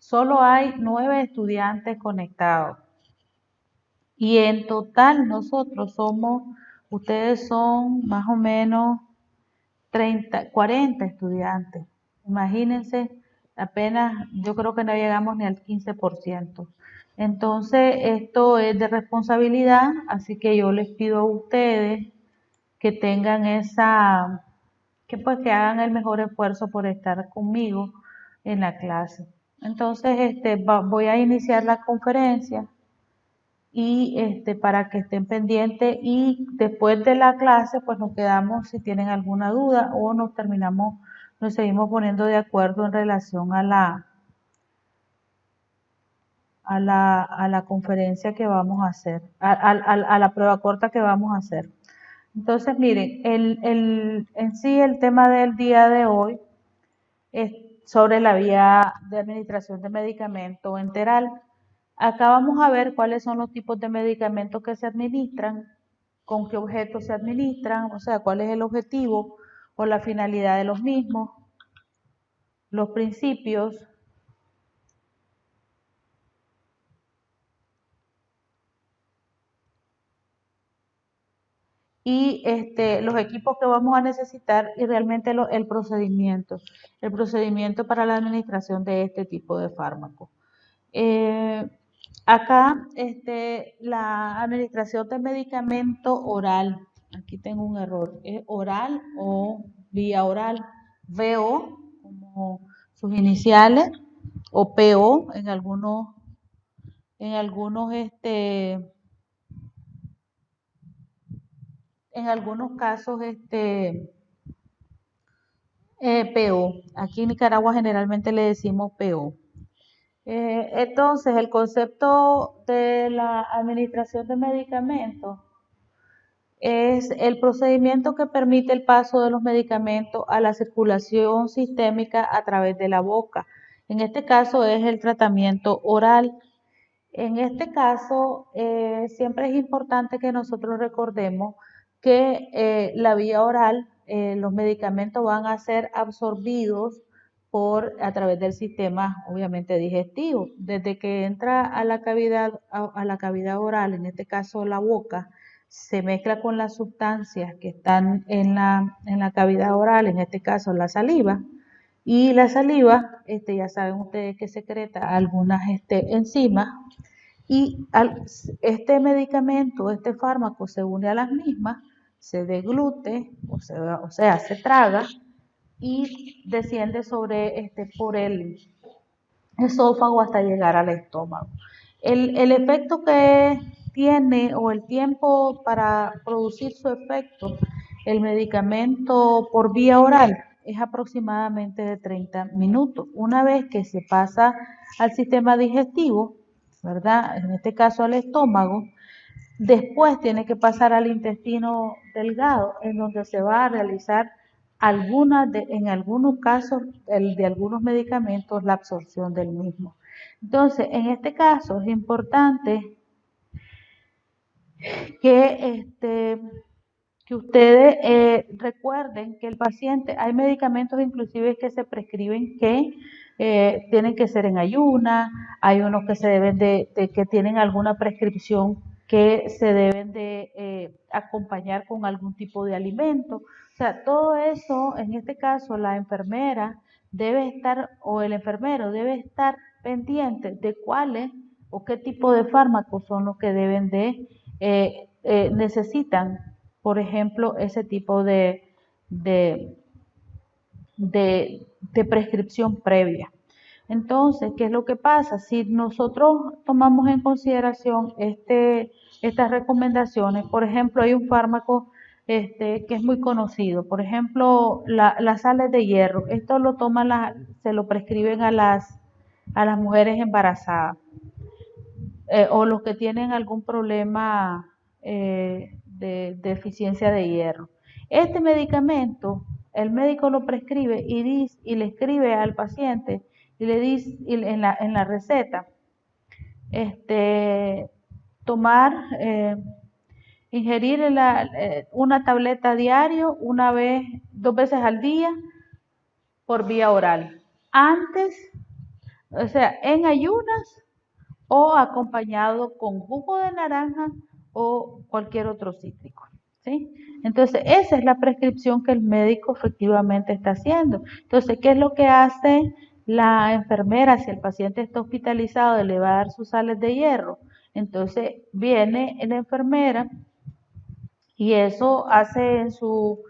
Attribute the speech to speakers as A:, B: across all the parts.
A: solo hay 9 estudiantes conectados. Y en total nosotros ustedes son más o menos 30, 40 estudiantes. Imagínense, apenas, yo creo que no llegamos ni al 15%. Entonces, esto es de responsabilidad, así que yo les pido a ustedes que tengan que hagan el mejor esfuerzo por estar conmigo en la clase. Entonces, voy a iniciar la conferencia y para que estén pendientes y después de la clase pues nos quedamos si tienen alguna duda o nos seguimos poniendo de acuerdo en relación a la conferencia que vamos a hacer, a la prueba corta que vamos a hacer. Entonces, miren, en sí el tema del día de hoy es sobre la vía de administración de medicamento enteral. Acá vamos a ver cuáles son los tipos de medicamentos que se administran, con qué objetos se administran, o sea, cuál es el objetivo o la finalidad de los mismos, los principios y los equipos que vamos a necesitar y realmente el procedimiento para la administración de este tipo de fármacos. Acá, la administración de medicamento oral, aquí tengo un error, es oral o vía oral, VO, como sus iniciales, o PO en algunos, en algunos casos, PO. Aquí en Nicaragua generalmente le decimos PO. Entonces, el concepto de la administración de medicamentos es el procedimiento que permite el paso de los medicamentos a la circulación sistémica a través de la boca. En este caso es el tratamiento oral. En este caso, siempre es importante que nosotros recordemos que la vía oral, los medicamentos van a ser absorbidos a través del sistema, obviamente, digestivo. Desde que entra a la cavidad oral, en este caso la boca, se mezcla con las sustancias que están en la cavidad oral, en este caso la saliva, y la saliva, ya saben ustedes que secreta algunas enzimas, y este medicamento, este fármaco se une a las mismas, se deglute, o sea, se traga y desciende por el esófago hasta llegar al estómago. El efecto que tiene o el tiempo para producir su efecto, el medicamento por vía oral, es aproximadamente de 30 minutos. Una vez que se pasa al sistema digestivo, ¿verdad? En este caso al estómago, después tiene que pasar al intestino delgado, en donde se va a realizar en algunos casos de algunos medicamentos la absorción del mismo. Entonces, en este caso es importante que ustedes recuerden que el paciente, hay medicamentos inclusive que se prescriben que tienen que ser en ayuna, hay unos que que tienen alguna prescripción que se deben de acompañar con algún tipo de alimento. O sea, todo eso, en este caso, la enfermera debe estar, o el enfermero debe estar pendiente de cuáles o qué tipo de fármacos son los que deben de necesitan, por ejemplo, ese tipo de, de prescripción previa. Entonces, ¿qué es lo que pasa? Si nosotros tomamos en consideración estas recomendaciones, por ejemplo, hay un fármaco que es muy conocido, por ejemplo, las sales de hierro. Esto se lo prescriben a las mujeres embarazadas o los que tienen algún problema de deficiencia de hierro. Este medicamento, el médico lo prescribe y le escribe al paciente y le dice en la receta, tomar, ingerir una tableta diario, dos veces al día por vía oral. Antes o sea, en ayunas o acompañado con jugo de naranja o cualquier otro cítrico, ¿sí? Entonces, esa es la prescripción que el médico efectivamente está haciendo. Entonces, ¿qué es lo que hace la enfermera si el paciente está hospitalizado y le va a dar sus sales de hierro? Entonces, viene la enfermera y eso hace en su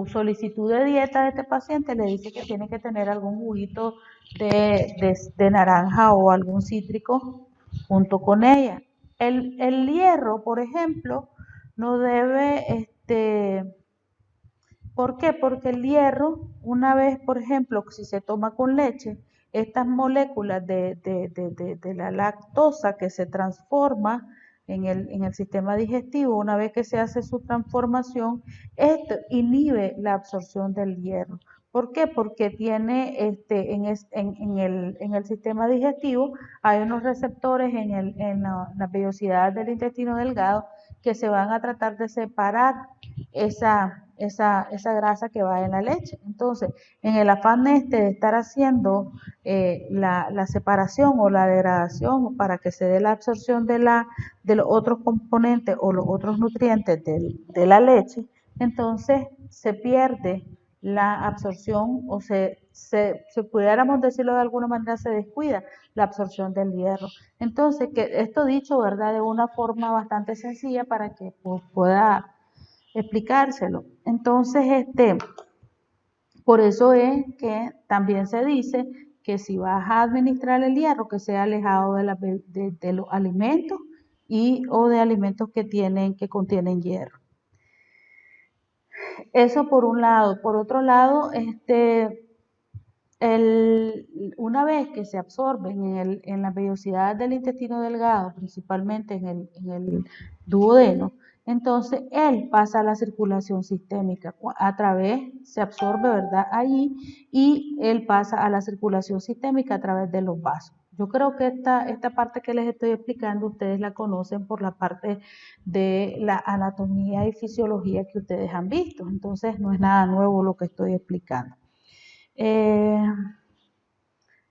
A: solicitud de dieta de este paciente, le dice que tiene que tener algún juguito de naranja o algún cítrico junto con ella. El hierro, por ejemplo, no debe, ¿por qué? Porque el hierro, una vez, por ejemplo, si se toma con leche, estas moléculas de la lactosa que se transforma en el sistema digestivo, una vez que se hace su transformación, esto inhibe la absorción del hierro. ¿Por qué? Porque tiene en el sistema digestivo hay unos receptores en la vellosidad del intestino delgado que se van a tratar de separar esa grasa que va en la leche. Entonces, en el afán de estar haciendo la separación o la degradación para que se dé la absorción de los otros componentes o los otros nutrientes de la leche, entonces se pierde la absorción o se pudiéramos decirlo de alguna manera, se descuida la absorción del hierro. Entonces, que esto dicho, ¿verdad? De una forma bastante sencilla para que pues, pueda explicárselo. Entonces, por eso es que también se dice que si vas a administrar el hierro, que sea alejado de los alimentos o de alimentos que contienen hierro. Eso por un lado. Por otro lado, una vez que se absorben en la vellosidad del intestino delgado, principalmente en el duodeno, entonces él pasa a la circulación sistémica, se absorbe, ¿verdad? Allí y él pasa a la circulación sistémica a través de los vasos. Yo creo que esta parte que les estoy explicando, ustedes la conocen por la parte de la anatomía y fisiología que ustedes han visto, entonces no es nada nuevo lo que estoy explicando.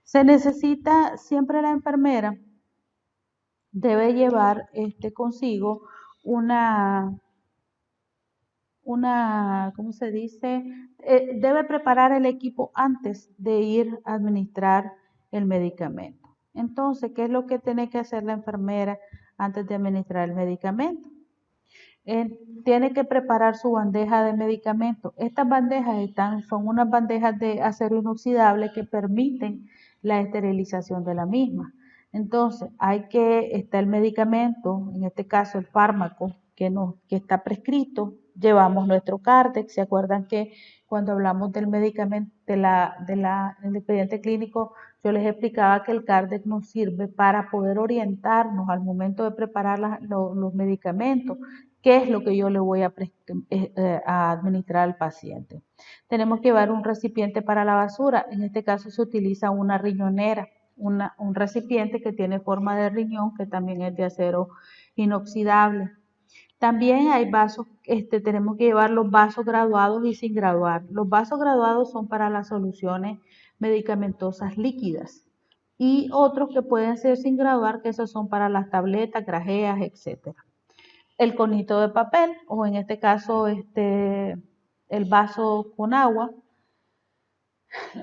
A: Se necesita, siempre la enfermera debe llevar consigo ¿cómo se dice? Debe preparar el equipo antes de ir a administrar el medicamento. Entonces, ¿qué es lo que tiene que hacer la enfermera antes de administrar el medicamento? Tiene que preparar su bandeja de medicamentos. Estas bandejas son unas bandejas de acero inoxidable que permiten la esterilización de la misma. Entonces, está el medicamento, en este caso el fármaco que está prescrito, llevamos nuestro Cardex. ¿Se acuerdan que cuando hablamos del medicamento, del expediente clínico, yo les explicaba que el Cardex nos sirve para poder orientarnos al momento de preparar los medicamentos? ¿Qué es lo que yo le voy a administrar al paciente? Tenemos que llevar un recipiente para la basura. En este caso se utiliza una riñonera, un recipiente que tiene forma de riñón, que también es de acero inoxidable. También hay vasos, tenemos que llevar los vasos graduados y sin graduar. Los vasos graduados son para las soluciones medicamentosas líquidas y otros que pueden ser sin graduar, que esos son para las tabletas, grajeas, etcétera. El conito de papel, o en este caso el vaso con agua,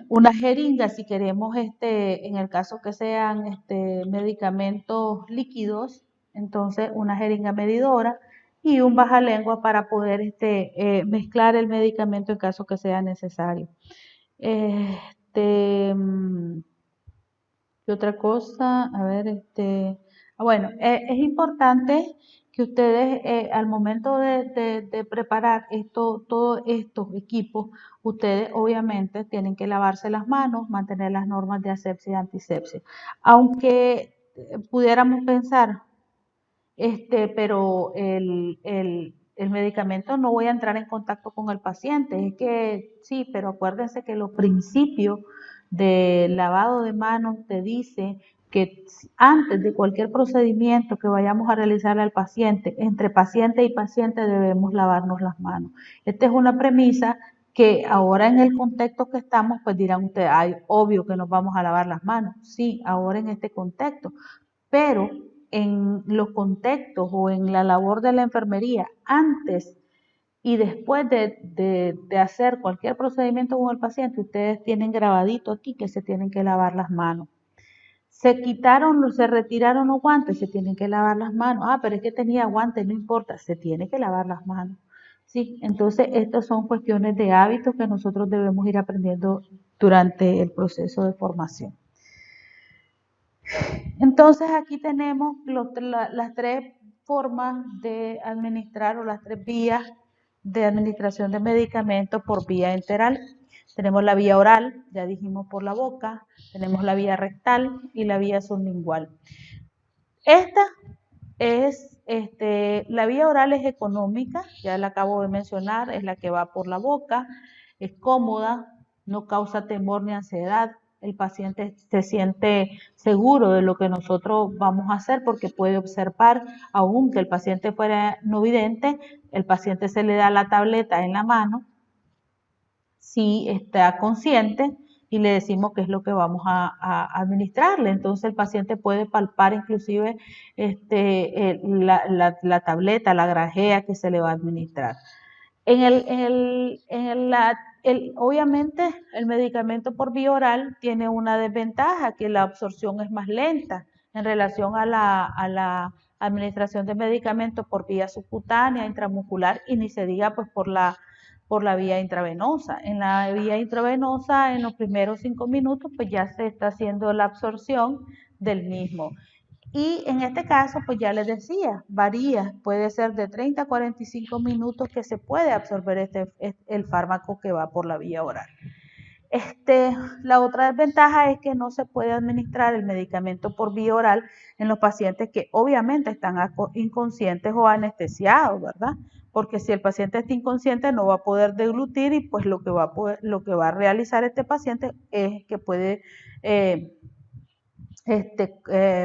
A: una jeringa si queremos, en el caso que sean medicamentos líquidos, entonces una jeringa medidora y un bajalengua para poder mezclar el medicamento en caso que sea necesario. ¿Qué otra cosa? A ver, bueno, es importante que ustedes al momento de preparar todos estos equipos, ustedes obviamente tienen que lavarse las manos, mantener las normas de asepsia y antisepsia. Aunque pudiéramos pensar, pero el medicamento no voy a entrar en contacto con el paciente. Es que sí, pero acuérdense que los principios del lavado de manos te dice que antes de cualquier procedimiento que vayamos a realizar al paciente, entre paciente y paciente debemos lavarnos las manos. Esta es una premisa que ahora en el contexto que estamos, pues dirán ustedes, ay, obvio que nos vamos a lavar las manos. Sí, ahora en este contexto, pero en los contextos o en la labor de la enfermería, antes y después de hacer cualquier procedimiento con el paciente, ustedes tienen grabadito aquí que se tienen que lavar las manos. Se retiraron los guantes, se tienen que lavar las manos. Ah, pero es que tenía guantes, no importa, se tiene que lavar las manos. Sí, entonces estas son cuestiones de hábitos que nosotros debemos ir aprendiendo durante el proceso de formación. Entonces aquí tenemos las tres formas de administrar o las tres vías de administración de medicamentos por vía enteral. Tenemos la vía oral, ya dijimos por la boca, tenemos la vía rectal y la vía sublingual. Esta es, la vía oral es económica, ya la acabo de mencionar, es la que va por la boca, es cómoda, no causa temor ni ansiedad, el paciente se siente seguro de lo que nosotros vamos a hacer porque puede observar, aunque el paciente fuera no vidente, el paciente se le da la tableta en la mano, si está consciente y le decimos qué es lo que vamos a administrarle. Entonces el paciente puede palpar inclusive la tableta, la grajea que se le va a administrar. Obviamente el medicamento por vía oral tiene una desventaja, que la absorción es más lenta en relación a la administración de medicamentos por vía subcutánea, intramuscular y ni se diga pues por la vía intravenosa. En la vía intravenosa, en los primeros 5 minutos, pues ya se está haciendo la absorción del mismo. Y en este caso, pues ya les decía, varía, puede ser de 30 a 45 minutos que se puede absorber el fármaco que va por la vía oral. La otra desventaja es que no se puede administrar el medicamento por vía oral en los pacientes que obviamente están inconscientes o anestesiados, ¿verdad? Porque si el paciente está inconsciente no va a poder deglutir y pues lo que va a realizar este paciente es que puede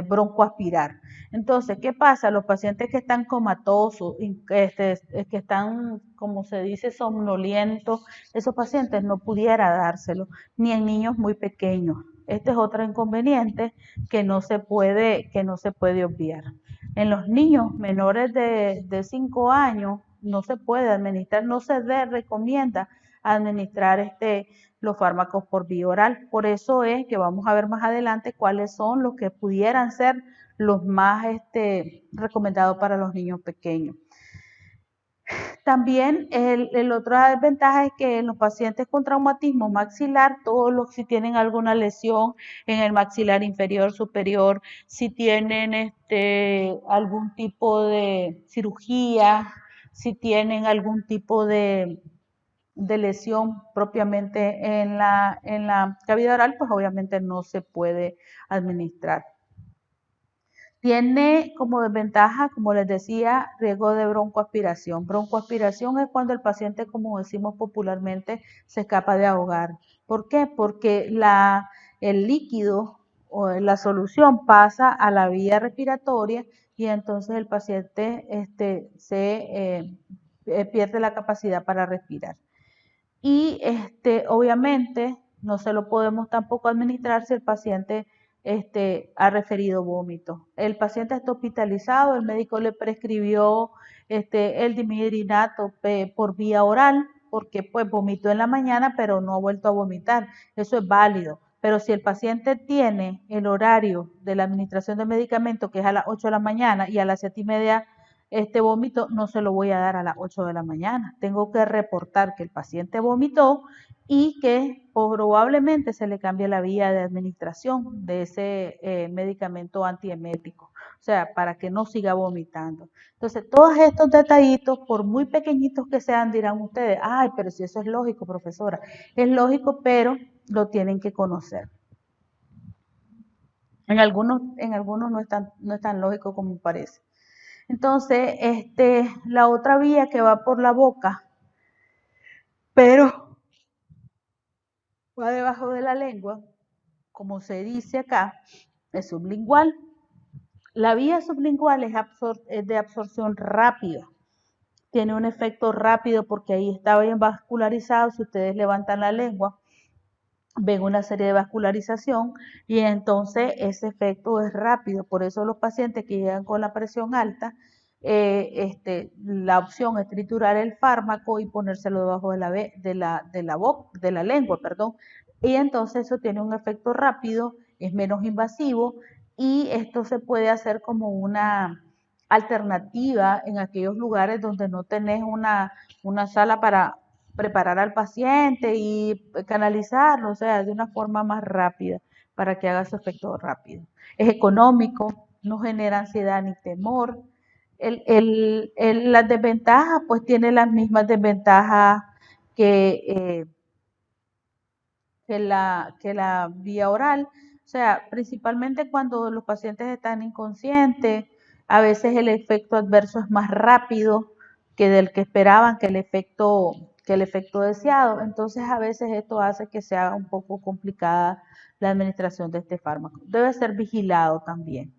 A: broncoaspirar. Entonces, ¿qué pasa? Los pacientes que están comatosos, que están, como se dice, somnolientos, esos pacientes no pudiera dárselo, ni en niños muy pequeños. Este es otro inconveniente que no se puede obviar. En los niños menores de 5 años no se puede administrar, no se recomienda administrar los fármacos por vía oral. Por eso es que vamos a ver más adelante cuáles son los que pudieran ser los más recomendados para los niños pequeños. También el otra desventaja es que en los pacientes con traumatismo maxilar, si tienen alguna lesión en el maxilar inferior, superior, si tienen algún tipo de cirugía, si tienen algún tipo de lesión propiamente en la cavidad oral, pues obviamente no se puede administrar. Tiene como desventaja, como les decía, riesgo de broncoaspiración. Broncoaspiración es cuando el paciente, como decimos popularmente, se escapa de ahogar. ¿Por qué? Porque el líquido o la solución pasa a la vía respiratoria y entonces el paciente pierde la capacidad para respirar. Y obviamente no se lo podemos tampoco administrar si el paciente ha referido vómito. El paciente está hospitalizado, el médico le prescribió el dihidronato por vía oral, porque pues vomitó en la mañana, pero no ha vuelto a vomitar. Eso es válido. Pero si el paciente tiene el horario de la administración de medicamentos, que es a las 8 de la mañana y a las 7:30 vómito, no se lo voy a dar a las 8 de la mañana. Tengo que reportar que el paciente vomitó y que probablemente se le cambie la vía de administración de ese medicamento antiemético, o sea, para que no siga vomitando. Entonces, todos estos detallitos, por muy pequeñitos que sean, dirán ustedes, ay, pero si eso es lógico, profesora. Es lógico, pero lo tienen que conocer. En algunos no es tan lógico como parece. Entonces, la otra vía que va por la boca, pero va debajo de la lengua, como se dice acá, es sublingual. La vía sublingual es de absorción rápida. tiene un efecto rápido porque ahí está bien vascularizado. Si ustedes levantan la lengua, ven una serie de vascularización y entonces ese efecto es rápido. Por eso los pacientes que llegan con la presión alta, la opción es triturar el fármaco y ponérselo debajo de la lengua, perdón. Y entonces eso tiene un efecto rápido, es menos invasivo y esto se puede hacer como una alternativa en aquellos lugares donde no tenés una sala para preparar al paciente y canalizarlo, o sea, de una forma más rápida para que haga su efecto rápido. Es económico, no genera ansiedad ni temor. Las desventajas, pues tiene las mismas desventajas que, eh, que la vía oral. O sea, principalmente cuando los pacientes están inconscientes, a veces el efecto adverso es más rápido que del que esperaban, que el efecto deseado. Entonces, a veces esto hace que sea un poco complicada la administración de este fármaco. Debe ser vigilado también.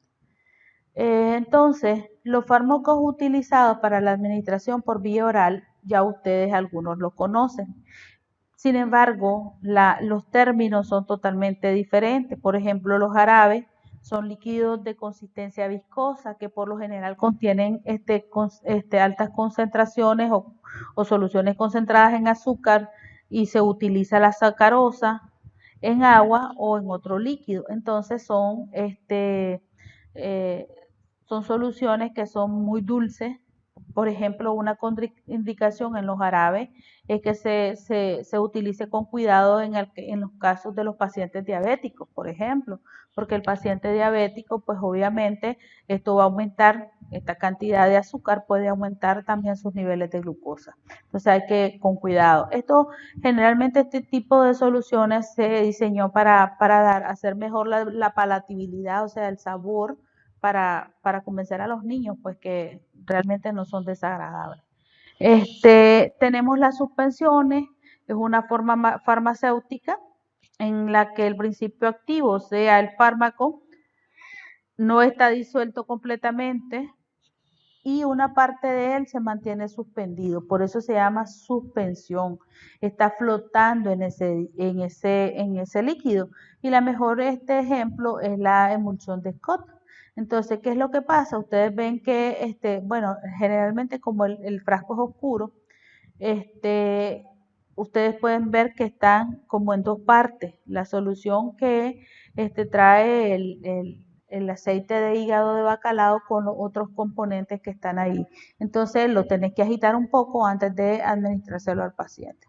A: Entonces, los fármacos utilizados para la administración por vía oral, ya ustedes algunos lo conocen. Sin embargo, los términos son totalmente diferentes. Por ejemplo, los jarabes son líquidos de consistencia viscosa que por lo general contienen altas concentraciones o soluciones concentradas en azúcar y se utiliza la sacarosa en agua o en otro líquido. Entonces eh, son soluciones que son muy dulces. Por ejemplo, una contraindicación en los jarabes es que se utilice con cuidado en los casos de los pacientes diabéticos, por ejemplo, porque el paciente diabético, pues obviamente esto va a aumentar, esta cantidad de azúcar puede aumentar también sus niveles de glucosa. Entonces hay que con cuidado. Generalmente este tipo de soluciones se diseñó para hacer mejor la palatabilidad, o sea, el sabor para convencer a los niños, pues que realmente no son desagradables. Tenemos las suspensiones, es una forma farmacéutica en la que el principio activo, o sea, el fármaco, no está disuelto completamente y una parte de él se mantiene suspendido, por eso se llama suspensión, está flotando en ese líquido. Y la mejor ejemplo es la emulsión de Scott. Entonces, ¿qué es lo que pasa? Ustedes ven que, bueno, generalmente como el frasco es oscuro, este, ustedes pueden ver que están como en dos partes. La solución que trae el aceite de hígado de bacalao con los otros componentes que están ahí. Entonces lo tenés que agitar un poco antes de administrárselo al paciente.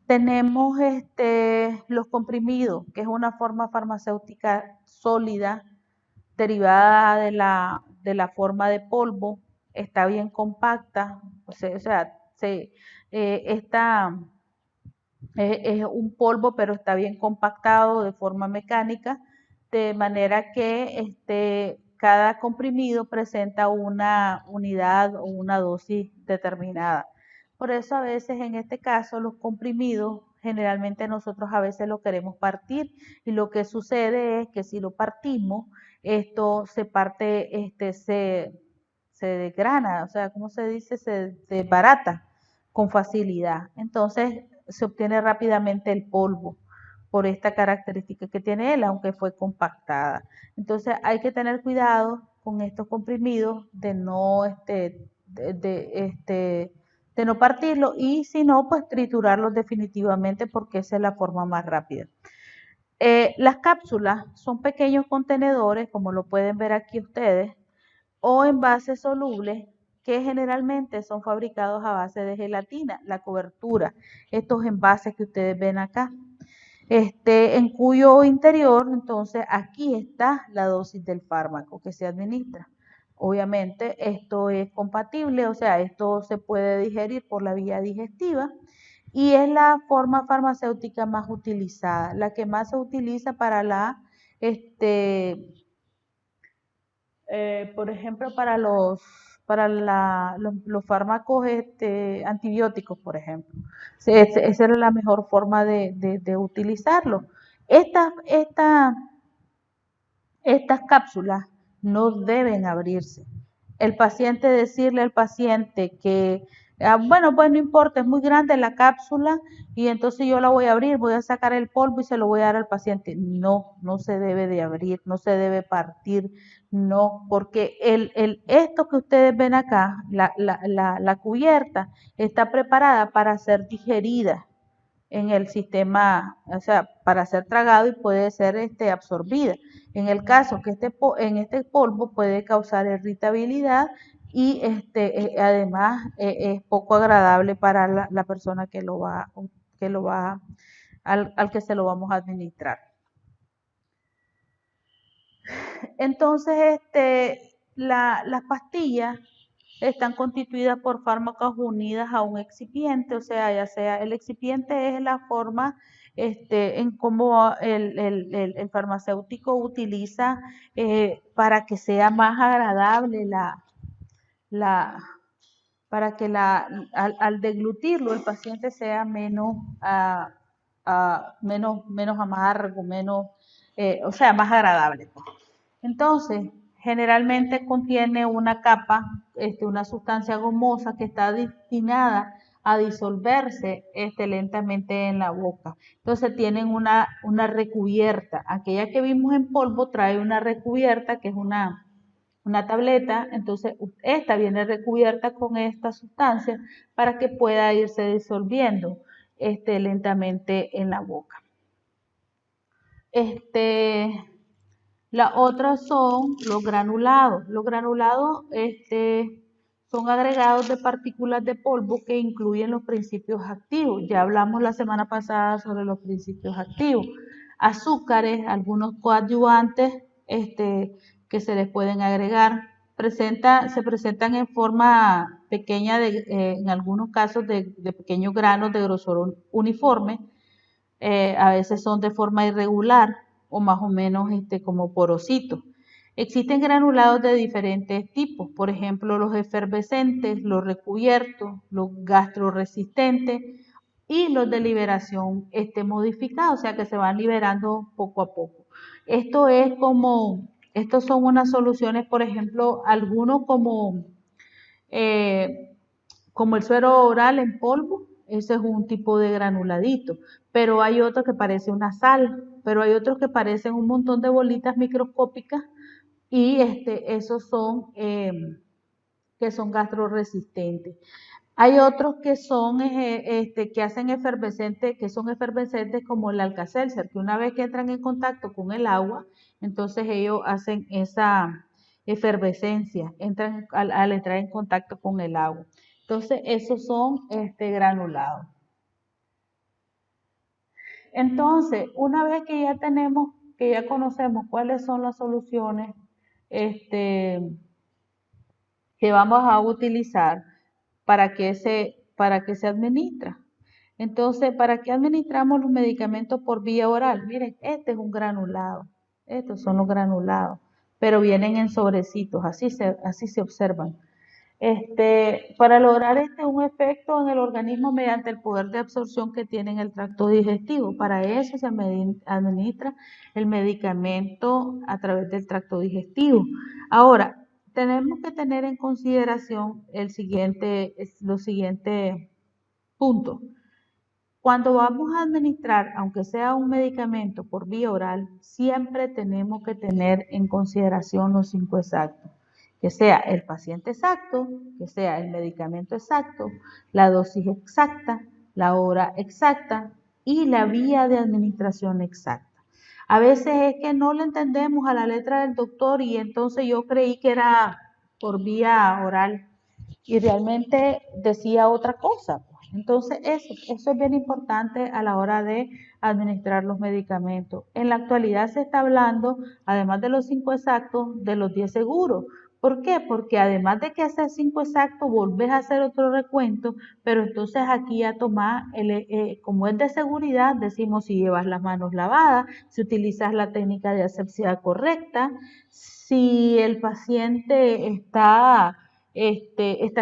A: Tenemos los comprimidos, que es una forma farmacéutica sólida derivada de la forma de polvo, está bien compacta, o sea es un polvo, pero está bien compactado de forma mecánica, de manera que cada comprimido presenta una unidad o una dosis determinada. Por eso a veces en este caso los comprimidos, generalmente nosotros a veces lo queremos partir y lo que sucede es que si lo partimos, esto se parte, se desgrana, o sea, ¿cómo se dice? Se desbarata con facilidad. Entonces se obtiene rápidamente el polvo por esta característica que tiene él, aunque fue compactada. Entonces hay que tener cuidado con estos comprimidos de no, de no partirlo y si no, pues triturarlos definitivamente porque esa es la forma más rápida. Las cápsulas son pequeños contenedores, como lo pueden ver aquí ustedes, o envases solubles que generalmente son fabricados a base de gelatina, la cobertura, estos envases que ustedes ven acá, en cuyo interior, entonces aquí está la dosis del fármaco que se administra. Obviamente esto es compatible, o sea, esto se puede digerir por la vía digestiva y es la forma farmacéutica más utilizada, la que más se utiliza para por ejemplo, los fármacos antibióticos, por ejemplo. Esa era la mejor forma de utilizarlo. Estas, estas, estas cápsulas no deben abrirse. el paciente decirle al paciente que, bueno, pues no importa, es muy grande la cápsula y entonces yo la voy a abrir, voy a sacar el polvo y se lo voy a dar al paciente. No, no se debe de abrir, no se debe partir, no, porque esto que ustedes ven acá, la cubierta, está preparada para ser digerida en el sistema, o sea, para ser tragado y puede ser absorbida. En el caso que en este polvo puede causar irritabilidad y además es poco agradable para la persona que lo va al que se lo vamos a administrar. Entonces, las pastillas están constituidas por fármacos unidas a un excipiente, o sea, ya sea el excipiente es la forma en cómo el farmacéutico utiliza para que sea más agradable la para que al deglutirlo el paciente sea menos, menos amargo, menos, o sea, más agradable. Entonces, generalmente contiene una capa, una sustancia gomosa que está destinada a disolverse lentamente en la boca. Entonces tienen una recubierta. Aquella que vimos en polvo trae una recubierta que es una tableta, entonces esta viene recubierta con esta sustancia para que pueda irse disolviendo lentamente en la boca. La otra son los granulados. Los granulados son agregados de partículas de polvo que incluyen los principios activos. Ya hablamos la semana pasada sobre los principios activos. Azúcares, algunos coadyuvantes que se les pueden agregar. Se presentan en forma pequeña, en algunos casos de pequeños granos de grosor uniforme. A veces son de forma irregular o más o menos como porositos. Existen granulados de diferentes tipos, por ejemplo, los efervescentes, los recubiertos, los gastroresistentes y los de liberación modificada, o sea que se van liberando poco a poco. Estos son unas soluciones, por ejemplo, algunos como el suero oral en polvo, ese es un tipo de granuladito, pero hay otro que parece una sal, pero hay otros que parecen un montón de bolitas microscópicas y esos son que son gastroresistentes. Hay otros que son que hacen efervescentes, que son efervescentes como el Alka-Seltzer, que una vez que entran en contacto con el agua, entonces ellos hacen esa efervescencia, al entrar en contacto con el agua. Entonces, esos son granulados. Entonces, una vez que ya conocemos cuáles son las soluciones que vamos a utilizar para que se administra. Entonces, ¿para qué administramos los medicamentos por vía oral? Miren, este es un granulado. Estos son los granulados, pero vienen en sobrecitos, así se observan. Para lograr un efecto en el organismo mediante el poder de absorción que tiene en el tracto digestivo. Para eso se administra el medicamento a través del tracto digestivo. Ahora, tenemos que tener en consideración los siguientes puntos. Cuando vamos a administrar, aunque sea un medicamento por vía oral, siempre tenemos que tener en consideración los 5 exactos. Que sea el paciente exacto, que sea el medicamento exacto, la dosis exacta, la hora exacta y la vía de administración exacta. A veces es que no le entendemos a la letra del doctor y entonces yo creí que era por vía oral y realmente decía otra cosa. Entonces eso es bien importante a la hora de administrar los medicamentos. En la actualidad se está hablando, además de los 5 exactos, de los 10 seguros. ¿Por qué? Porque además de que hacer 5 exactos, volvés a hacer otro recuento, pero entonces aquí a tomar, como es de seguridad, decimos si llevas las manos lavadas, si utilizas la técnica de asepsia correcta, si el paciente está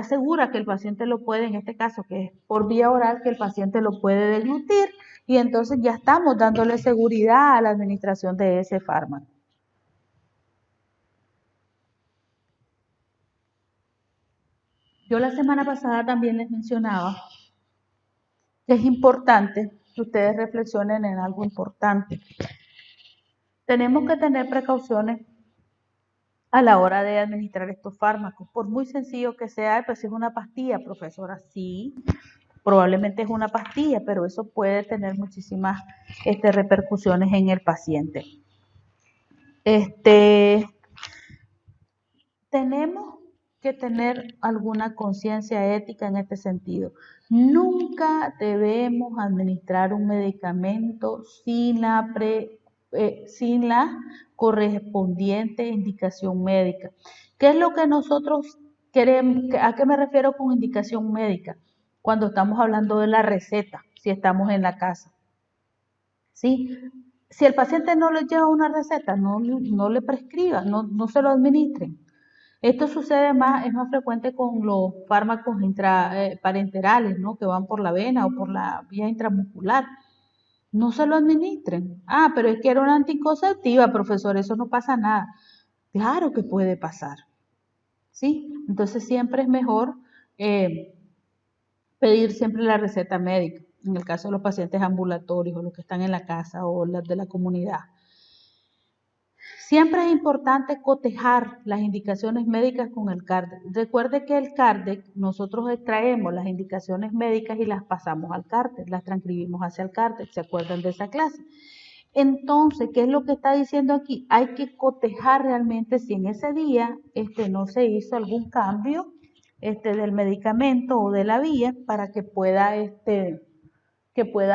A: segura que el paciente lo puede, en este caso que es por vía oral, que el paciente lo puede deglutir y entonces ya estamos dándole seguridad a la administración de ese fármaco. Yo la semana pasada también les mencionaba que es importante que ustedes reflexionen en algo importante. Tenemos que tener precauciones a la hora de administrar estos fármacos, por muy sencillo que sea. Pues si es una pastilla, profesora, sí, probablemente es una pastilla, pero eso puede tener muchísimas repercusiones en el paciente. Tenemos que tener alguna conciencia ética en este sentido. Nunca debemos administrar un medicamento sin la correspondiente indicación médica. ¿Qué es lo que nosotros queremos? ¿A qué me refiero con indicación médica? Cuando estamos hablando de la receta, si estamos en la casa. ¿Sí? Si el paciente no le lleva una receta, no le prescriba, no se lo administren. Esto sucede es más frecuente con los fármacos parenterales, ¿no? Que van por la vena o por la vía intramuscular. No se lo administren. Ah, pero es que era una anticonceptiva, profesor, eso no pasa nada. Claro que puede pasar, ¿sí? Entonces siempre es mejor pedir siempre la receta médica, en el caso de los pacientes ambulatorios o los que están en la casa o las de la comunidad. Siempre es importante cotejar las indicaciones médicas con el CARDEC. Recuerde que el CARDEC, nosotros extraemos las indicaciones médicas y las pasamos al CARDEC, las transcribimos hacia el CARDEC, ¿se acuerdan de esa clase? Entonces, ¿qué es lo que está diciendo aquí? Hay que cotejar realmente si en ese día no se hizo algún cambio del medicamento o de la vía para que pueda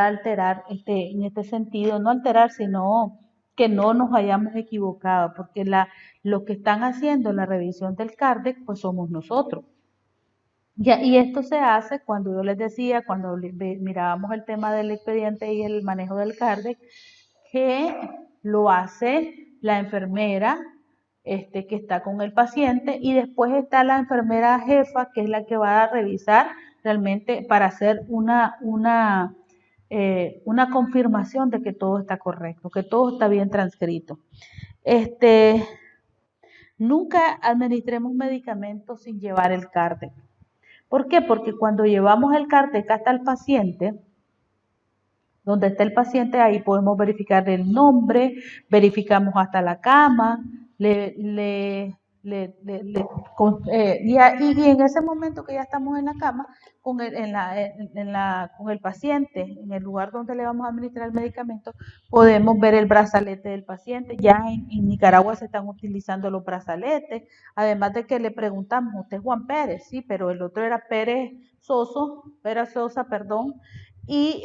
A: alterar en este sentido, no alterar, sino que no nos hayamos equivocado, porque los que están haciendo la revisión del CARDEC, pues somos nosotros. Y esto se hace cuando yo les decía, cuando mirábamos el tema del expediente y el manejo del CARDEC, que lo hace la enfermera que está con el paciente, y después está la enfermera jefa, que es la que va a revisar realmente para hacer una confirmación de que todo está correcto, que todo está bien transcrito. Nunca administremos medicamentos sin llevar el CARDEC. ¿Por qué? Porque cuando llevamos el CARDEC hasta el paciente, donde está el paciente, ahí podemos verificar el nombre, verificamos hasta la cama, y en ese momento que ya estamos en la cama, con el paciente, en el lugar donde le vamos a administrar el medicamento, podemos ver el brazalete del paciente. Ya en Nicaragua se están utilizando los brazaletes, además de que le preguntamos, ¿usted es Juan Pérez? Sí, pero el otro era Pérez Sosa, perdón, y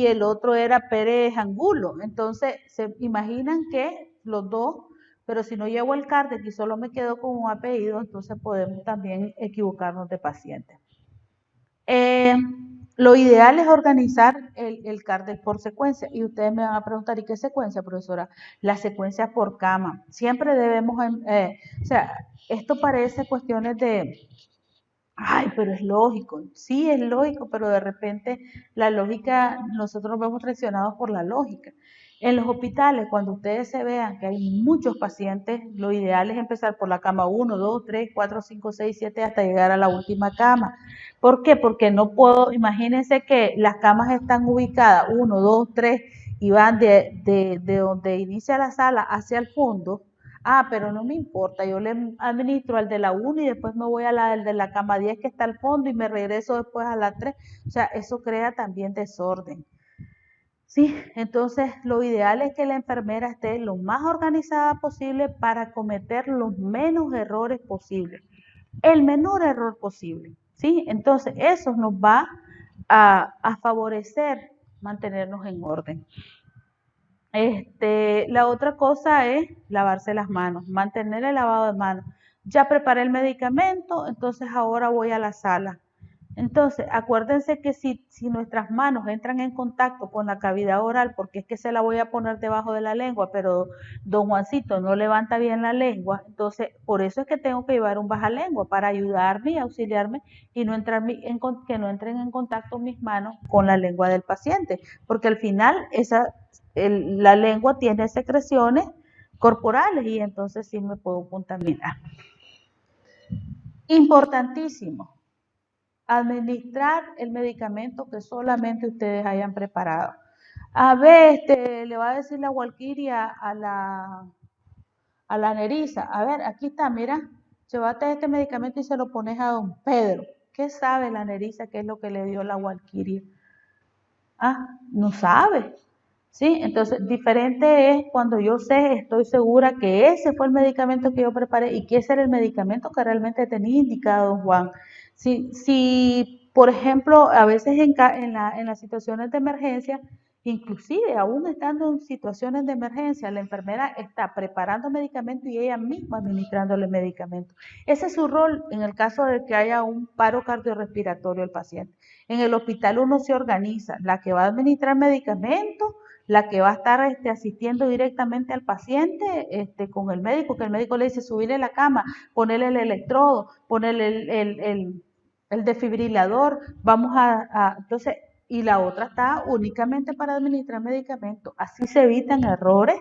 A: el otro era Pérez Angulo. Entonces, se imaginan que los dos, pero si no llevo el CARDEC y solo me quedo con un apellido, entonces podemos también equivocarnos de paciente. Lo ideal es organizar el CARDEC por secuencia, y ustedes me van a preguntar, ¿y qué secuencia, profesora? La secuencia por cama. Siempre debemos, o sea, esto parece cuestiones de, ay, pero es lógico. Sí, es lógico, pero de repente la lógica, nosotros nos vemos traicionados por la lógica. En los hospitales, cuando ustedes se vean que hay muchos pacientes, lo ideal es empezar por la cama 1, 2, 3, 4, 5, 6, 7, hasta llegar a la última cama. ¿Por qué? Porque no puedo, imagínense que las camas están ubicadas 1, 2, 3 y van de donde inicia la sala hacia el fondo. Ah, pero no me importa, yo le administro al de la 1 y después me voy a la de la cama 10 que está al fondo y me regreso después a la 3. O sea, eso crea también desorden. Sí, entonces lo ideal es que la enfermera esté lo más organizada posible para cometer los menos errores posibles, el menor error posible. ¿Sí? Entonces eso nos va a favorecer mantenernos en orden. La otra cosa es lavarse las manos, mantener el lavado de manos. Ya preparé el medicamento, entonces ahora voy a la sala. Entonces, acuérdense que si nuestras manos entran en contacto con la cavidad oral, porque es que se la voy a poner debajo de la lengua, pero don Juancito no levanta bien la lengua, entonces por eso es que tengo que llevar un bajalengua, para ayudarme y auxiliarme y que no entren en contacto mis manos con la lengua del paciente, porque al final la lengua tiene secreciones corporales y entonces sí me puedo contaminar. Importantísimo, administrar el medicamento que solamente ustedes hayan preparado. A ver, le va a decir la Walquiria a la Nerissa, a ver, aquí está, mira, llévate este medicamento y se lo pones a don Pedro. ¿Qué sabe la Nerissa qué es lo que le dio la Walquiria? Ah, no sabe. ¿Sí? Entonces, diferente es cuando yo sé, estoy segura que ese fue el medicamento que yo preparé y que ese era el medicamento que realmente tenía indicado don Juan. Si por ejemplo, a veces en las situaciones de emergencia, inclusive aún estando en situaciones de emergencia, la enfermera está preparando medicamento y ella misma administrándole medicamento. Ese es su rol en el caso de que haya un paro cardiorrespiratorio al paciente. En el hospital uno se organiza, la que va a administrar medicamentos, la que va a estar asistiendo directamente al paciente con el médico, que el médico le dice subirle la cama, ponerle el electrodo, ponerle el desfibrilador, entonces, y la otra está únicamente para administrar medicamentos. Así se evitan errores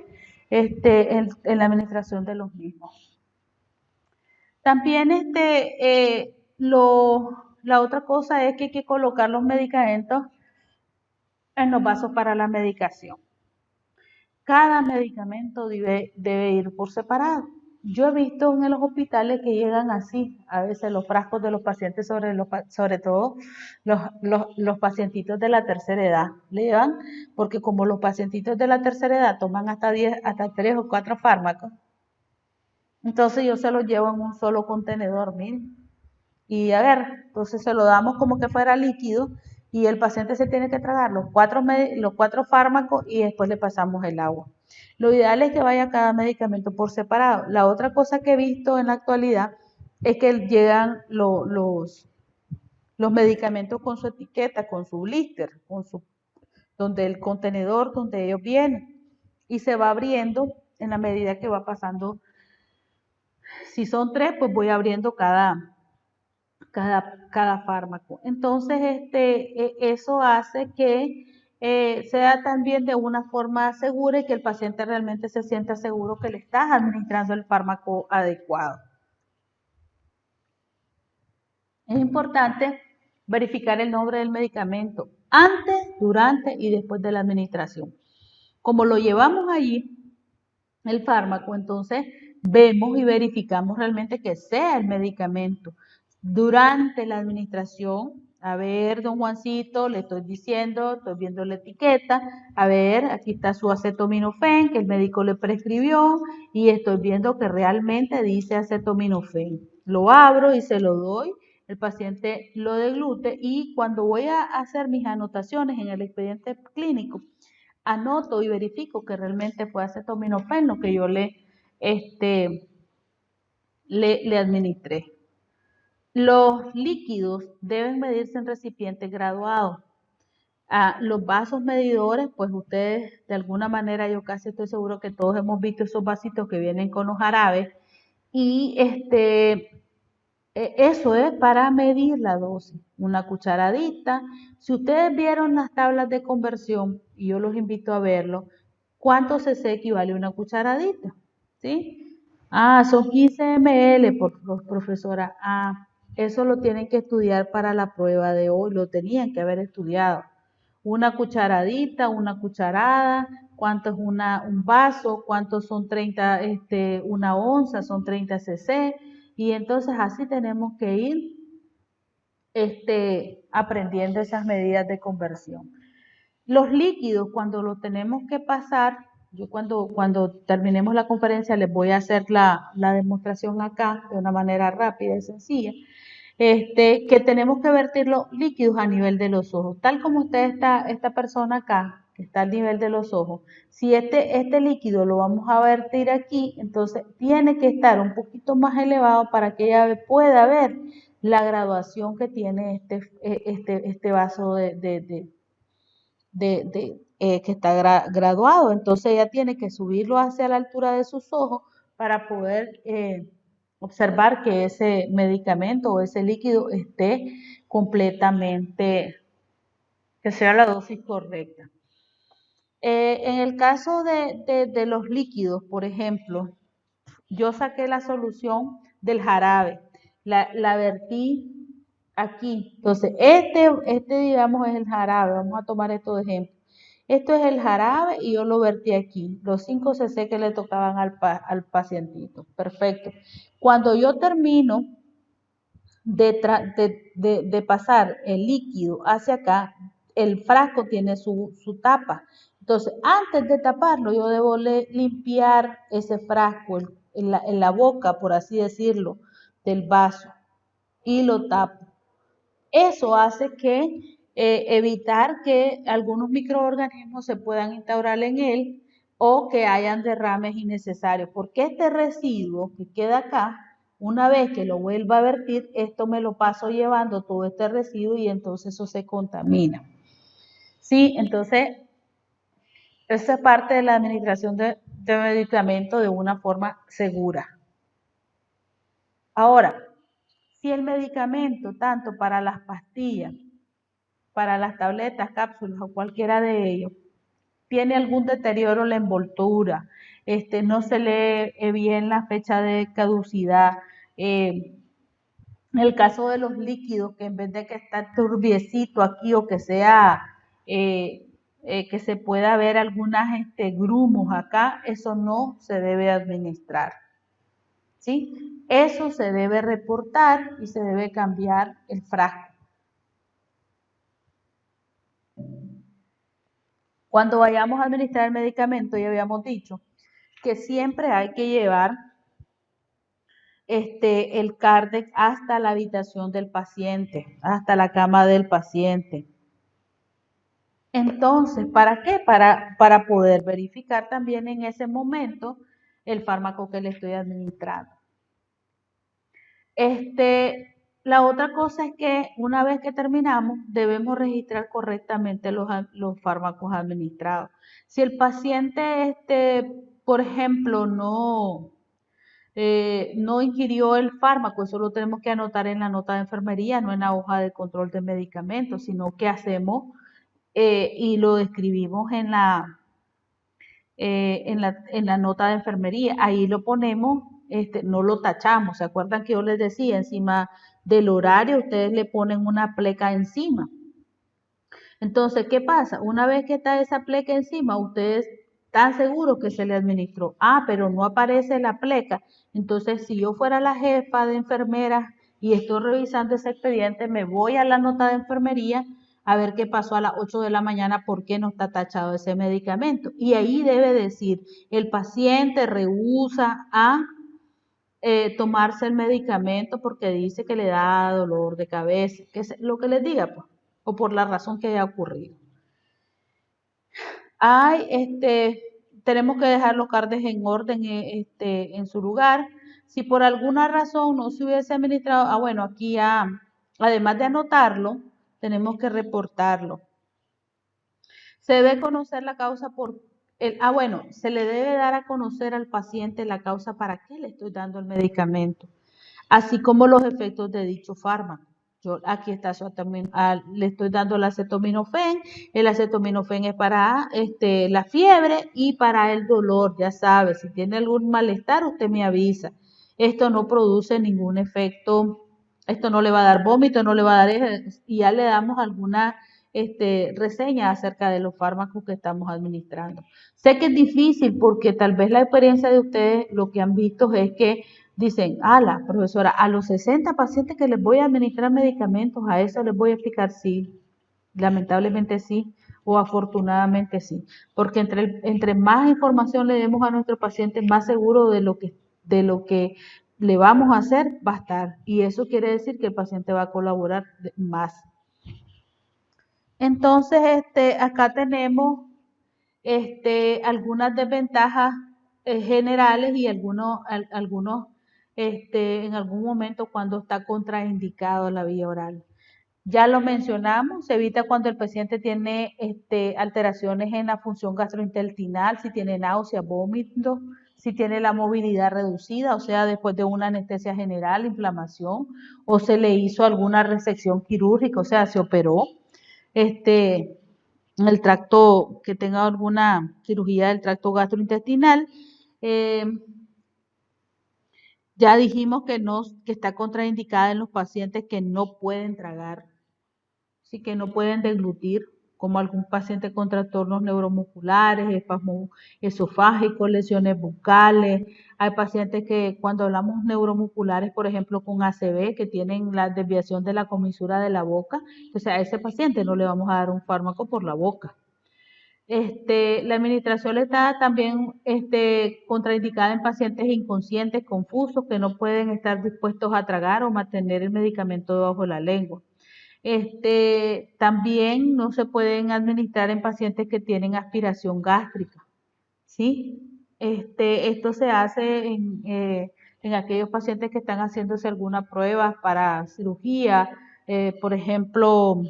A: en la administración de los mismos. También la otra cosa es que hay que colocar los medicamentos en los vasos para la medicación. Cada medicamento debe ir por separado. Yo he visto en los hospitales que llegan así, a veces los frascos de los pacientes, sobre todo los pacientitos de la tercera edad, le llevan, porque como los pacientitos de la tercera edad toman hasta 3 o 4 fármacos, entonces yo se los llevo en un solo contenedor, miren. Y a ver, entonces se lo damos como que fuera líquido y el paciente se tiene que tragar los 4 fármacos y después le pasamos el agua. Lo ideal es que vaya cada medicamento por separado. La otra cosa que he visto en la actualidad es que llegan los medicamentos con su etiqueta, con su blister, donde el contenedor donde ellos vienen y se va abriendo en la medida que va pasando. Si son 3, pues voy abriendo cada fármaco. Entonces, eso hace que sea también de una forma segura y que el paciente realmente se sienta seguro que le estás administrando el fármaco adecuado. Es importante verificar el nombre del medicamento antes, durante y después de la administración. Como lo llevamos allí, el fármaco, entonces vemos y verificamos realmente que sea el medicamento. Durante la administración, a ver, don Juancito, le estoy diciendo, estoy viendo la etiqueta, a ver, aquí está su acetaminofén que el médico le prescribió y estoy viendo que realmente dice acetaminofén. Lo abro y se lo doy, el paciente lo deglute y cuando voy a hacer mis anotaciones en el expediente clínico, anoto y verifico que realmente fue acetaminofén lo que yo le administré. Los líquidos deben medirse en recipientes graduados. Los vasos medidores, pues ustedes de alguna manera, yo casi estoy seguro que todos hemos visto esos vasitos que vienen con los jarabes y eso es para medir la dosis, una cucharadita. Si ustedes vieron las tablas de conversión, y yo los invito a verlo, ¿cuánto cc equivale una cucharadita? ¿Sí? Son 15 ml, profesora. Eso lo tienen que estudiar para la prueba de hoy, lo tenían que haber estudiado. Una cucharadita, una cucharada, cuánto es un vaso, cuántos son 30, una onza, son 30 cc. Y entonces así tenemos que ir aprendiendo esas medidas de conversión. Los líquidos, cuando los tenemos que pasar, yo cuando terminemos la conferencia les voy a hacer la demostración acá de una manera rápida y sencilla, que tenemos que vertir los líquidos a nivel de los ojos, tal como esta persona acá, que está al nivel de los ojos. Si este líquido lo vamos a vertir aquí, entonces tiene que estar un poquito más elevado para que ella pueda ver la graduación que tiene este vaso que está graduado. Entonces ella tiene que subirlo hacia la altura de sus ojos para poder observar que ese medicamento o ese líquido esté completamente, que sea la dosis correcta. En el caso de los líquidos, por ejemplo, yo saqué la solución del jarabe. la vertí aquí. Entonces, digamos es el jarabe, vamos a tomar esto de ejemplo. Esto es el jarabe y yo lo vertí aquí, los 5 cc que le tocaban al pacientito. Perfecto. Cuando yo termino de pasar el líquido hacia acá, el frasco tiene su tapa. Entonces, antes de taparlo, yo debo limpiar ese frasco en la boca, por así decirlo, del vaso y lo tapo. Eso hace que evitar que algunos microorganismos se puedan instaurar en él o que hayan derrames innecesarios, porque este residuo que queda acá, una vez que lo vuelva a vertir, esto me lo paso llevando todo este residuo y entonces eso se contamina. Sí, entonces esa es parte de la administración de medicamentos de una forma segura. Ahora, si el medicamento, tanto para las pastillas, para las tabletas, cápsulas o cualquiera de ellos, tiene algún deterioro en la envoltura, no se lee bien la fecha de caducidad, en el caso de los líquidos, que en vez de que está turbiecito aquí o que sea, que se pueda ver algunas grumos acá, eso no se debe administrar. ¿Sí? Eso se debe reportar y se debe cambiar el frasco. Cuando vayamos a administrar el medicamento, ya habíamos dicho que siempre hay que llevar el CARDEX hasta la habitación del paciente, hasta la cama del paciente. Entonces, ¿para qué? Para poder verificar también en ese momento el fármaco que le estoy administrando. La otra cosa es que una vez que terminamos, debemos registrar correctamente los fármacos administrados. Si el paciente, por ejemplo, no ingirió el fármaco, eso lo tenemos que anotar en la nota de enfermería, no en la hoja de control de medicamentos, sino que hacemos y lo describimos en la nota de enfermería. Ahí lo ponemos, no lo tachamos. ¿Se acuerdan que yo les decía? Encima del horario, ustedes le ponen una pleca encima. Entonces, ¿qué pasa? Una vez que está esa pleca encima, ustedes están seguros que se le administró. Ah, pero no aparece la pleca. Entonces, si yo fuera la jefa de enfermeras y estoy revisando ese expediente, me voy a la nota de enfermería a ver qué pasó a las 8 de la mañana, por qué no está tachado ese medicamento. Y ahí debe decir, el paciente rehúsa a tomarse el medicamento porque dice que le da dolor de cabeza, que es lo que les diga, pues, o por la razón que haya ocurrido. Tenemos que dejar los cardes en orden en su lugar. Si por alguna razón no se hubiese administrado, bueno, aquí ya, además de anotarlo, tenemos que reportarlo. Se debe conocer la causa se le debe dar a conocer al paciente la causa para qué le estoy dando el medicamento, así como los efectos de dicho fármaco. Yo aquí está también, le estoy dando el acetaminofén es para la fiebre y para el dolor, ya sabe, si tiene algún malestar usted me avisa. Esto no produce ningún efecto, esto no le va a dar vómito, no le va a dar, y ya le damos alguna reseña acerca de los fármacos que estamos administrando. Sé que es difícil porque tal vez la experiencia de ustedes lo que han visto es que dicen, la profesora, a los 60 pacientes que les voy a administrar medicamentos, a eso les voy a explicar sí, lamentablemente sí, o afortunadamente sí, porque entre más información le demos a nuestro paciente, más seguro de lo que le vamos a hacer va a estar, y eso quiere decir que el paciente va a colaborar más. Entonces, acá tenemos algunas desventajas generales y algunos en algún momento cuando está contraindicado la vía oral. Ya lo mencionamos, se evita cuando el paciente tiene alteraciones en la función gastrointestinal, si tiene náusea, vómito, si tiene la movilidad reducida, o sea, después de una anestesia general, inflamación, o se le hizo alguna resección quirúrgica, o sea, se operó. En el tracto, que tenga alguna cirugía del tracto gastrointestinal. Ya dijimos que no, que está contraindicada en los pacientes que no pueden tragar, sí, que no pueden deglutir, como algún paciente con trastornos neuromusculares, espasmos esofágicos, lesiones bucales. Hay pacientes que cuando hablamos neuromusculares, por ejemplo, con ACV, que tienen la desviación de la comisura de la boca, entonces a ese paciente no le vamos a dar un fármaco por la boca. La administración está también contraindicada en pacientes inconscientes, confusos, que no pueden estar dispuestos a tragar o mantener el medicamento debajo de la lengua. También no se pueden administrar en pacientes que tienen aspiración gástrica, ¿sí? Esto se hace en aquellos pacientes que están haciéndose alguna prueba para cirugía, por ejemplo,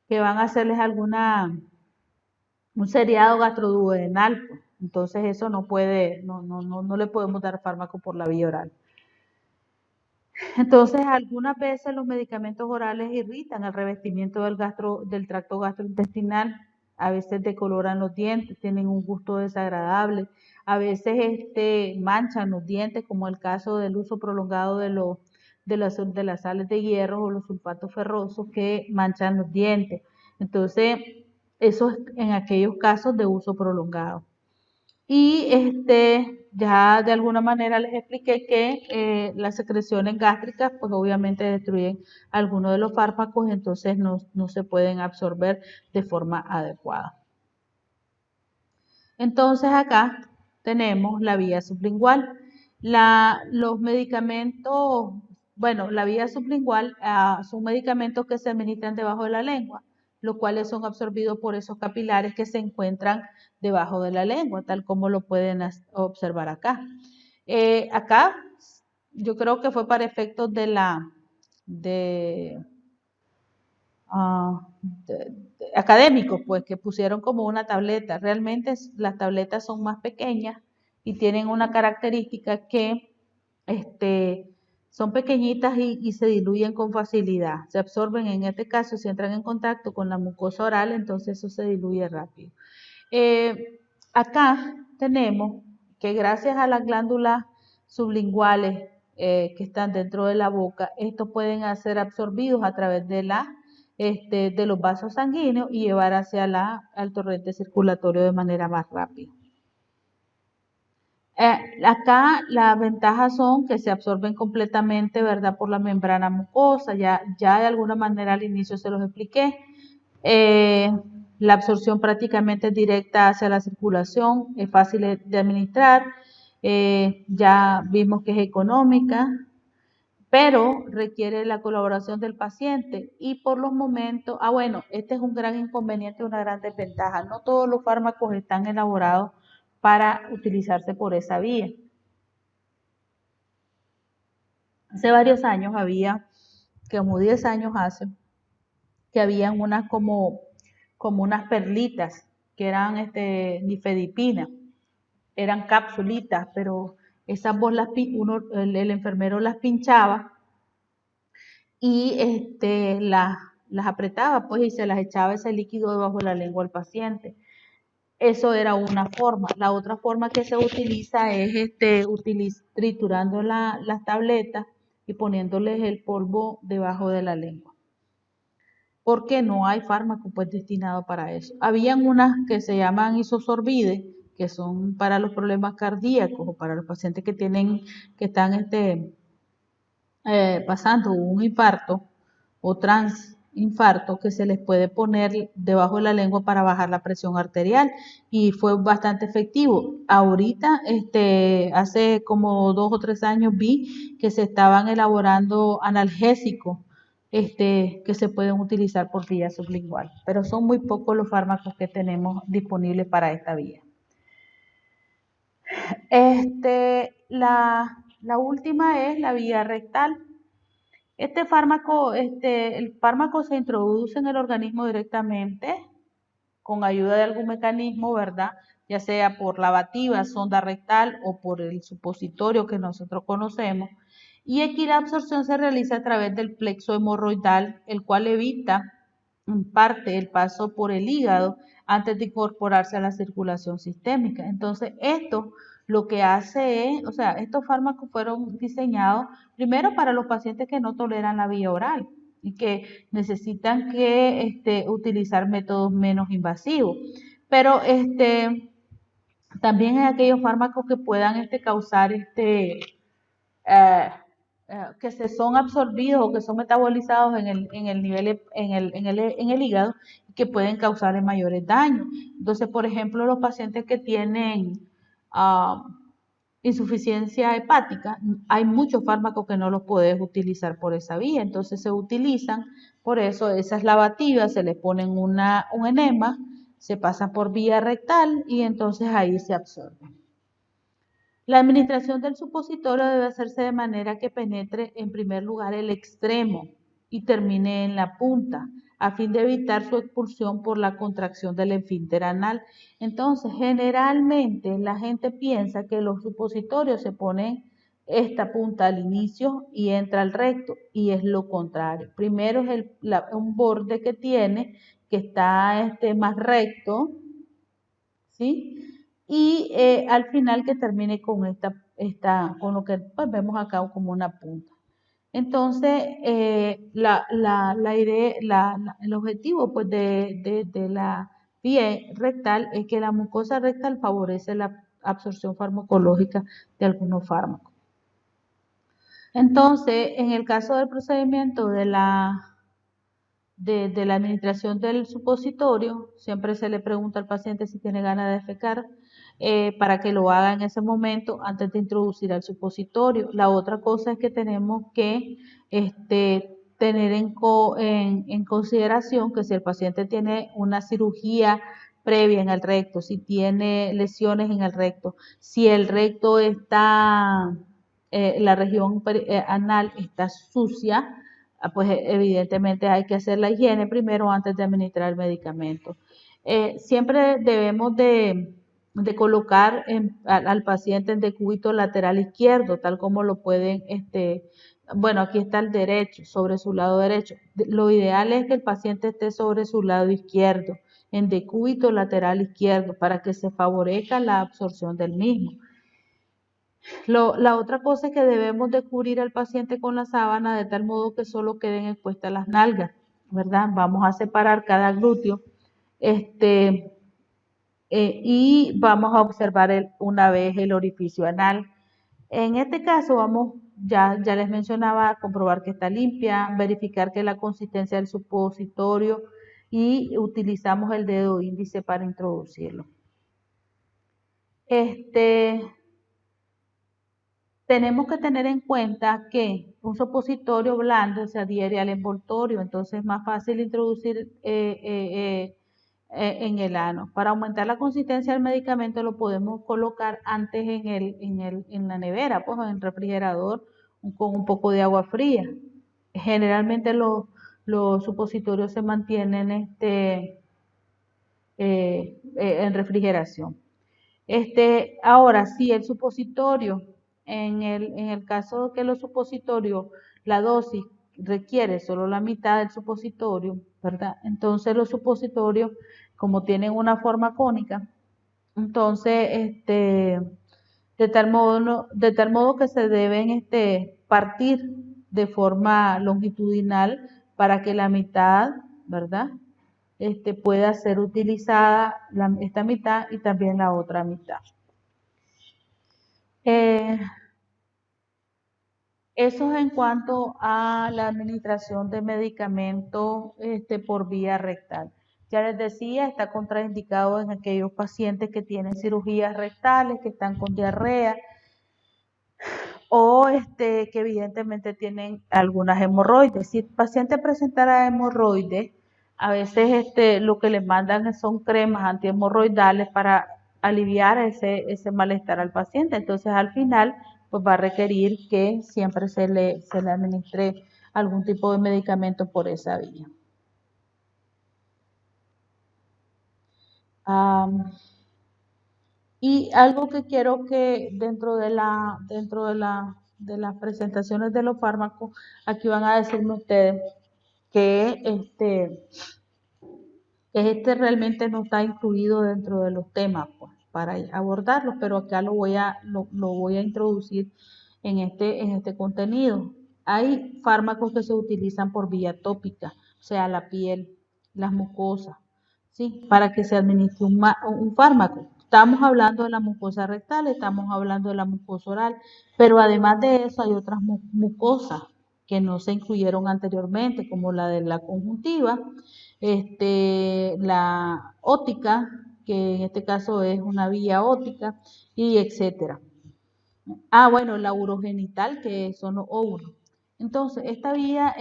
A: que van a hacerles un seriado gastroduodenal, pues. Entonces eso no puede, no le podemos dar fármaco por la vía oral. Entonces, algunas veces los medicamentos orales irritan el revestimiento del tracto gastrointestinal, a veces decoloran los dientes, tienen un gusto desagradable, a veces manchan los dientes, como el caso del uso prolongado de las sales de hierro o los sulfatos ferrosos que manchan los dientes. Entonces, eso es en aquellos casos de uso prolongado. Y ya de alguna manera les expliqué que las secreciones gástricas pues obviamente destruyen algunos de los fármacos, entonces no se pueden absorber de forma adecuada. Entonces acá tenemos la vía sublingual. Los medicamentos, bueno, la vía sublingual son medicamentos que se administran debajo de la lengua, los cuales son absorbidos por esos capilares que se encuentran debajo de la lengua, tal como lo pueden observar acá. Acá yo creo que fue para efectos académicos, pues que pusieron como una tableta. Realmente las tabletas son más pequeñas y tienen una característica que son pequeñitas y se diluyen con facilidad. Se absorben, en este caso, si entran en contacto con la mucosa oral, entonces eso se diluye rápido. Acá tenemos que gracias a las glándulas sublinguales que están dentro de la boca, estos pueden ser absorbidos a través de los vasos sanguíneos y llevar hacia al torrente circulatorio de manera más rápida. Acá las ventajas son que se absorben completamente, ¿verdad?, por la membrana mucosa. Ya de alguna manera al inicio se los expliqué. La absorción prácticamente es directa hacia la circulación, es fácil de administrar, ya vimos que es económica, pero requiere la colaboración del paciente y por los momentos, bueno, este es un gran inconveniente, una gran desventaja. No todos los fármacos están elaborados para utilizarse por esa vía. Hace varios años como 10 años hace, que habían unas como unas perlitas que eran nifedipina, eran capsulitas, pero esas vos el enfermero las pinchaba y las apretaba pues y se las echaba ese líquido debajo de la lengua al paciente. Eso era una forma. La otra forma que se utiliza es triturando las tabletas y poniéndoles el polvo debajo de la lengua. Porque no hay fármaco pues destinado para eso. Habían unas que se llaman isosorbide, que son para los problemas cardíacos o para los pacientes que están pasando un infarto o transinfarto, que se les puede poner debajo de la lengua para bajar la presión arterial y fue bastante efectivo. Ahorita, hace como 2 o 3 años vi que se estaban elaborando analgésicos que se pueden utilizar por vía sublingual, pero son muy pocos los fármacos que tenemos disponibles para esta vía. La última es la vía rectal. El fármaco se introduce en el organismo directamente con ayuda de algún mecanismo, ¿verdad? Ya sea por lavativa, sonda rectal o por el supositorio que nosotros conocemos. Y aquí la absorción se realiza a través del plexo hemorroidal, el cual evita en parte el paso por el hígado antes de incorporarse a la circulación sistémica. Entonces, esto lo que hace es, o sea, estos fármacos fueron diseñados primero para los pacientes que no toleran la vía oral y que necesitan que utilizar métodos menos invasivos. Pero también hay aquellos fármacos que puedan causar eh, que se son absorbidos o que son metabolizados en el nivel en el hígado y que pueden causar mayores daños. Entonces, por ejemplo, los pacientes que tienen ah, insuficiencia hepática, hay muchos fármacos que no los puedes utilizar por esa vía, entonces se utilizan, por eso esa es lavativa, se le ponen un enema, se pasa por vía rectal y entonces ahí se absorbe. La administración del supositorio debe hacerse de manera que penetre en primer lugar el extremo y termine en la punta, a fin de evitar su expulsión por la contracción del esfínter anal. Entonces, generalmente la gente piensa que los supositorios se ponen esta punta al inicio y entra al recto, y es lo contrario. Primero es un borde que tiene, que está más recto, ¿sí? Y al final que termine con con lo que pues, vemos acá como una punta. Entonces, el objetivo pues, de la vía rectal es que la mucosa rectal favorece la absorción farmacológica de algunos fármacos. Entonces, en el caso del procedimiento de la administración del supositorio, siempre se le pregunta al paciente si tiene ganas de defecar, para que lo haga en ese momento antes de introducir al supositorio. La otra cosa es que tenemos que tener en consideración que si el paciente tiene una cirugía previa en el recto, si tiene lesiones en el recto, si el recto está, la región anal está sucia, pues evidentemente hay que hacer la higiene primero antes de administrar el medicamento. Siempre debemos de colocar al paciente en decúbito lateral izquierdo, tal como lo pueden, bueno, aquí está el derecho, sobre su lado derecho. Lo ideal es que el paciente esté sobre su lado izquierdo, en decúbito lateral izquierdo, para que se favorezca la absorción del mismo. La otra cosa es que debemos de cubrir al paciente con la sábana de tal modo que solo queden expuestas las nalgas, ¿verdad? Vamos a separar cada glúteo, y vamos a observar una vez el orificio anal. En este caso ya les mencionaba, comprobar que está limpia, verificar que la consistencia del supositorio, y utilizamos el dedo índice para introducirlo. Tenemos que tener en cuenta que un supositorio blando se adhiere al envoltorio, entonces es más fácil introducir en el ano. Para aumentar la consistencia del medicamento lo podemos colocar antes en la nevera, pues en el refrigerador, con un poco de agua fría. Generalmente los supositorios se mantienen en refrigeración. Ahora, si el supositorio, en el caso de que los supositorios, la dosis requiere solo la mitad del supositorio, ¿verdad? Entonces los supositorios, como tienen una forma cónica, entonces, de tal modo que se deben partir de forma longitudinal para que la mitad, ¿verdad? Pueda ser utilizada esta mitad y también la otra mitad. Eso es en cuanto a la administración de medicamentos por vía rectal. Ya les decía, está contraindicado en aquellos pacientes que tienen cirugías rectales, que están con diarrea, o que evidentemente tienen algunas hemorroides. Si el paciente presentara hemorroides, a veces lo que les mandan son cremas antihemorroidales para aliviar ese malestar al paciente. Entonces al final pues va a requerir que siempre se le administre algún tipo de medicamento por esa vía. Y algo que quiero que dentro de las presentaciones de los fármacos, aquí van a decirme ustedes que realmente no está incluido dentro de los temas, pues. para abordarlos, pero acá lo voy a introducir en este contenido. Hay fármacos que se utilizan por vía tópica, o sea, la piel, las mucosas, ¿sí? Para que se administre un fármaco. Estamos hablando de la mucosa rectal, estamos hablando de la mucosa oral, pero además de eso hay otras mucosas que no se incluyeron anteriormente, como la de la conjuntiva, la ótica, que en este caso es una vía ótica, y etcétera. Ah, bueno, la urogenital, que son los óvulos. Entonces, esta vía,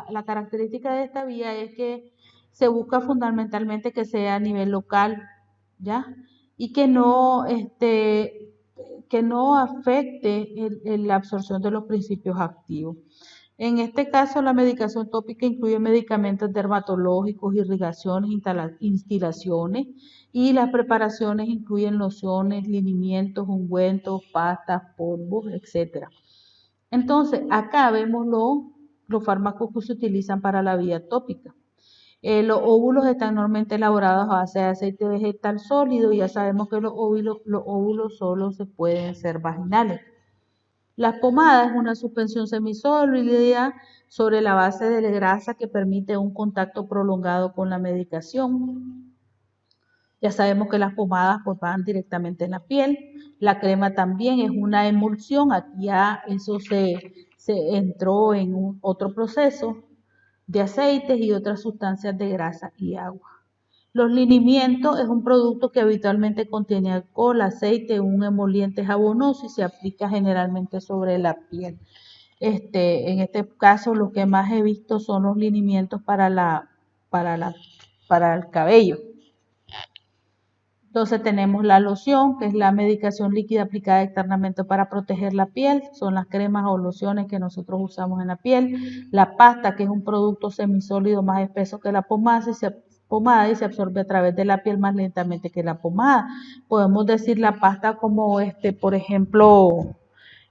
A: la característica de esta vía es que se busca fundamentalmente que sea a nivel local, ¿ya? Y que no afecte la absorción de los principios activos. En este caso, la medicación tópica incluye medicamentos dermatológicos, irrigaciones, instilaciones, y las preparaciones incluyen lociones, linimientos, ungüentos, pastas, polvos, etc. Entonces, acá vemos los fármacos que se utilizan para la vía tópica. Los óvulos están normalmente elaborados a base de aceite vegetal sólido, y ya sabemos que los óvulos solo se pueden ser vaginales. Las pomadas es una suspensión semisólida sobre la base de la grasa que permite un contacto prolongado con la medicación. Ya sabemos que las pomadas pues van directamente en la piel. La crema también es una emulsión. Aquí ya eso se entró en otro proceso de aceites y otras sustancias de grasa y agua. Los linimientos es un producto que habitualmente contiene alcohol, aceite, un emoliente jabonoso y se aplica generalmente sobre la piel. En este caso, lo que más he visto son los linimientos para el cabello. Entonces tenemos la loción, que es la medicación líquida aplicada externamente para proteger la piel, son las cremas o lociones que nosotros usamos en la piel. La pasta, que es un producto semisólido más espeso que la pomada y se absorbe a través de la piel más lentamente que la pomada. Podemos decir la pasta como por ejemplo,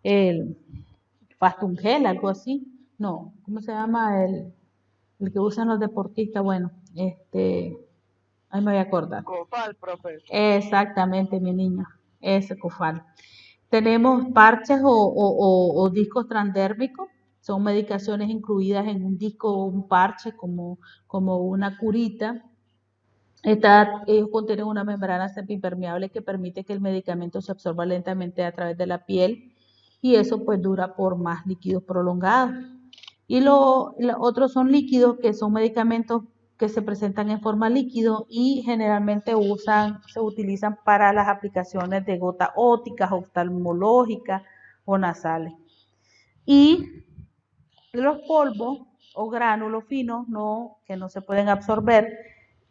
A: el Fastungel, algo así. No, ¿cómo se llama el que usan los deportistas? Bueno, ahí me voy a acordar.
B: Cofal, profe.
A: Exactamente, mi niña, ese Cofal. Tenemos parches o discos transdérmicos, son medicaciones incluidas en un disco o un parche como una curita. Ellos contienen una membrana semipermeable que permite que el medicamento se absorba lentamente a través de la piel, y eso pues dura por más líquidos prolongados. Y los otros son líquidos, que son medicamentos que se presentan en forma líquido y generalmente se utilizan para las aplicaciones de gotas ópticas, oftalmológicas o nasales. Y los polvos o gránulos finos que no se pueden absorber,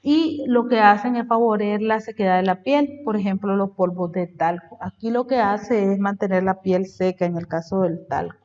A: y lo que hacen es favorecer la sequedad de la piel, por ejemplo los polvos de talco. Aquí lo que hace es mantener la piel seca en el caso del talco.